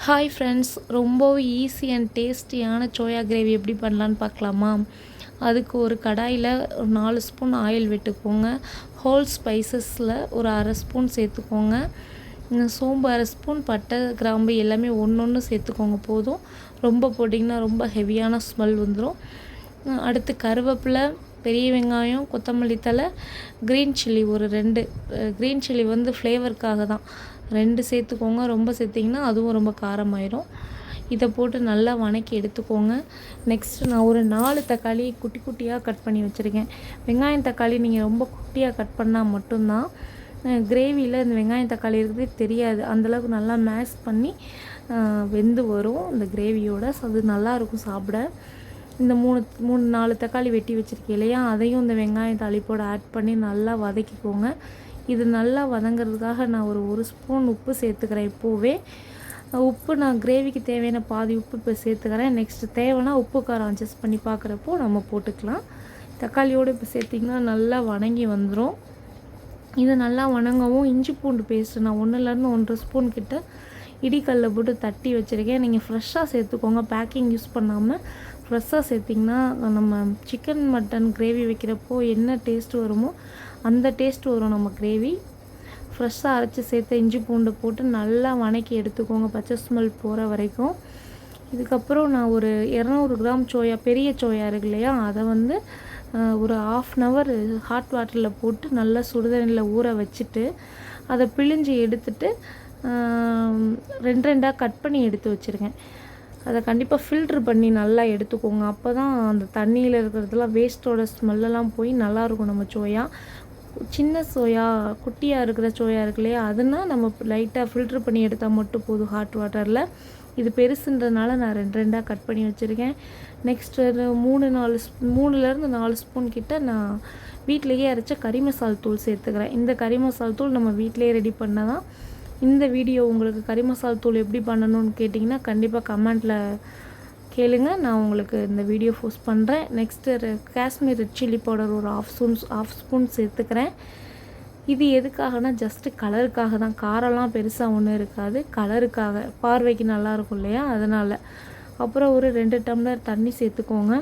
Hi friends, ரொம்ப easy and டேஸ்டியான soya gravy எப்படி பண்ணலான்னு பார்க்கலாமா? அதுக்கு ஒரு கடாயில் ஒரு 4 ஸ்பூன் ஆயில் விட்டுக்கோங்க. ஹோல் ஸ்பைசஸில் ஒரு அரை ஸ்பூன் சேர்த்துக்கோங்க. சோம்பு அரை ஸ்பூன், பட்டை கிராம்பு எல்லாமே ஒன்று சேர்த்துக்கோங்க போதும். ரொம்ப போட்டிங்கன்னா ரொம்ப ஹெவியான ஸ்மெல் வந்துடும். அடுத்து கருவேப்பிலை, பெரிய வெங்காயம், கொத்தமல்லி தழை, க்ரீன் சில்லி ஒரு 2 க்ரீன் சில்லி ஃப்ளேவருக்காக தான் 2 சேர்த்துக்கோங்க. ரொம்ப சேர்த்திங்கன்னா அதுவும் ரொம்ப காரமாயிரும். இதை போட்டு நல்லா வணக்கி எடுத்துக்கோங்க. நெக்ஸ்ட்டு நான் ஒரு 4 தக்காளி குட்டி குட்டியாக கட் பண்ணி வச்சுருக்கேன். வெங்காயம் தக்காளி நீங்கள் ரொம்ப குட்டியாக கட் பண்ணால் மட்டும்தான் கிரேவியில் இந்த வெங்காயம் தக்காளி இருக்கிறதே தெரியாது. அந்தளவுக்கு நல்லா மேஷ் பண்ணி வெந்து வரும் இந்த கிரேவியோட. ஸோ அது நல்லாயிருக்கும் சாப்பிட. இந்த 4 தக்காளி வெட்டி வச்சுருக்கேன் இல்லையா, அதையும் இந்த வெங்காயம் தாளிப்போடு ஆட் பண்ணி நல்லா வதக்கிக்கோங்க. இது நல்லா வதங்கிறதுக்காக நான் ஒரு ஸ்பூன் உப்பு சேர்த்துக்கிறேன். இப்போவே உப்பு நான் கிரேவிக்கு தேவையான பாதி உப்பு இப்போ சேர்த்துக்கிறேன். நெக்ஸ்ட்டு தேவைன்னா உப்பு காரம் அட்ஜஸ்ட் பண்ணி பார்க்குறப்போ நம்ம போட்டுக்கலாம். தக்காளியோடு இப்போ சேர்த்திங்கன்னா நல்லா வணங்கி வந்துடும். இது நல்லா வணங்கவும் இஞ்சி பூண்டு பேஸ்ட்டு நான் 1லேருந்து 1.5 ஸ்பூன் கிட்ட இடிக்கல்ல போட்டு தட்டி வச்சுருக்கேன். நீங்கள் ஃப்ரெஷ்ஷாக சேர்த்துக்கோங்க. பேக்கிங் யூஸ் பண்ணாமல் ஃப்ரெஷ்ஷாக சேர்த்திங்கன்னா நம்ம சிக்கன் மட்டன் கிரேவி வைக்கிறப்போ என்ன டேஸ்ட் வருமோ அந்த டேஸ்ட் வரும் நம்ம கிரேவி. ஃப்ரெஷ்ஷாக அரைச்சி சேர்த்த இஞ்சி பூண்டு போட்டு நல்லா வணக்கி எடுத்துக்கோங்க பச்சை ஸ்மெல் போகிற வரைக்கும். இதுக்கப்புறம் நான் ஒரு 200 கிராம் சோயா, பெரிய சோயா இருக்கு இல்லையா, அதை ஒரு 1/2 hour ஹாட் வாட்டரில் போட்டு நல்லா சுடுதண்ணியில் ஊற வச்சுட்டு அதை பிழிஞ்சு எடுத்துட்டு 2 கட் பண்ணி எடுத்து வச்சுருக்கேன். அதை கண்டிப்பாக ஃபில்ட்ரு பண்ணி நல்லா எடுத்துக்கோங்க. அப்போ தான் அந்த தண்ணியில் இருக்கிறதுலாம் வேஸ்ட்டோட ஸ்மெல்லெல்லாம் போய் நல்லாயிருக்கும் நம்ம சோயா. சின்ன சோயா, குட்டியாக இருக்கிற சோயா இருக்கு இல்லையா, அதுனால் நம்ம லைட்டாக ஃபில்ட்ரு பண்ணி எடுத்தால் மட்டும் போதும் ஹாட் வாட்டரில். இது பெருசுன்றதுனால நான் 2 கட் பண்ணி வச்சுருக்கேன். நெக்ஸ்ட்டு 3லேருந்து 4 ஸ்பூன் கிட்ட நான் வீட்டிலையே அரைச்ச கறி மசால் தூள் சேர்த்துக்கிறேன். இந்த கறி மசால் தூள் நம்ம வீட்டிலையே ரெடி பண்ண தான். இந்த வீடியோ உங்களுக்கு கறி மசால் தூள் எப்படி பண்ணணும்னு கேட்டிங்கன்னா கண்டிப்பாக கமெண்ட்டில் கேளுங்க, நான் உங்களுக்கு இந்த வீடியோ போஸ்ட் பண்ணுறேன். Next Kashmir red chilli powder ஒரு 1/2 ஸ்பூன் சேர்த்துக்கிறேன். இது எதுக்காகனா ஜஸ்ட்டு கலருக்காக தான். காரம்லாம் பெருசாக ஒன்றும் இருக்காது, கலருக்காக, பார்வைக்கு நல்லாயிருக்கும் இல்லையா, அதனால். அப்புறம் ஒரு 2 டம்ளர் தண்ணி சேர்த்துக்கோங்க.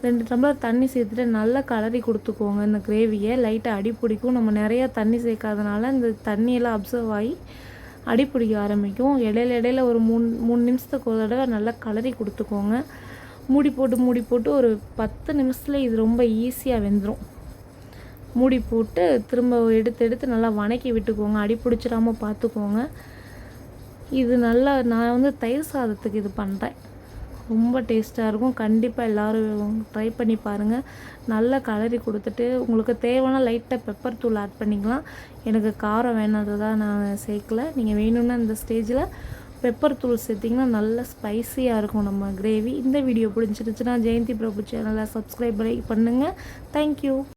2 டம்ளர் தண்ணி சேர்த்துட்டு நல்லா கலரி கொடுத்துக்கோங்க. இந்த கிரேவியை லைட்டாக அடி பிடிக்கும். நம்ம நிறையா தண்ணி சேர்க்காதனால இந்த தண்ணியெல்லாம் அப்சர்வ் ஆகி அடி பிடிக்க ஆரம்பிக்கும். இடையில ஒரு 3 நிமிஷத்துக்கு ஒரு தடவை நல்லா கலரி கொடுத்துக்கோங்க. மூடி போட்டு ஒரு 10 நிமிஷத்தில் இது ரொம்ப ஈஸியாக வெந்துடும். மூடி போட்டு திரும்ப எடுத்து நல்லா வணக்கி விட்டுக்கோங்க. அடி பிடிச்சிடாமல் பார்த்துக்கோங்க. இது நல்லா நான் தயிர் சாதத்துக்கு இது பண்ணுறேன். ரொம்ப டேஸ்ட்டாக இருக்கும். கண்டிப்பாக எல்லோரும் ட்ரை பண்ணி பாருங்கள். நல்லா கலரி கொடுத்துட்டு உங்களுக்கு தேவைன்னா லைட்டாக பெப்பர் தூள் ஆட் பண்ணிக்கலாம். எனக்கு காரம் வேணான்றதான் நான் சேர்க்கல. நீங்கள் வேணும்னா இந்த ஸ்டேஜில் பெப்பர் தூள் சேர்த்திங்கன்னா நல்லா ஸ்பைஸியாக இருக்கும் நம்ம கிரேவி. இந்த வீடியோ பிடிச்சிருச்சுன்னா ஜெயந்தி பிரபு சேனலை சப்ஸ்கிரைப் பண்ணுங்கள். தேங்க்யூ.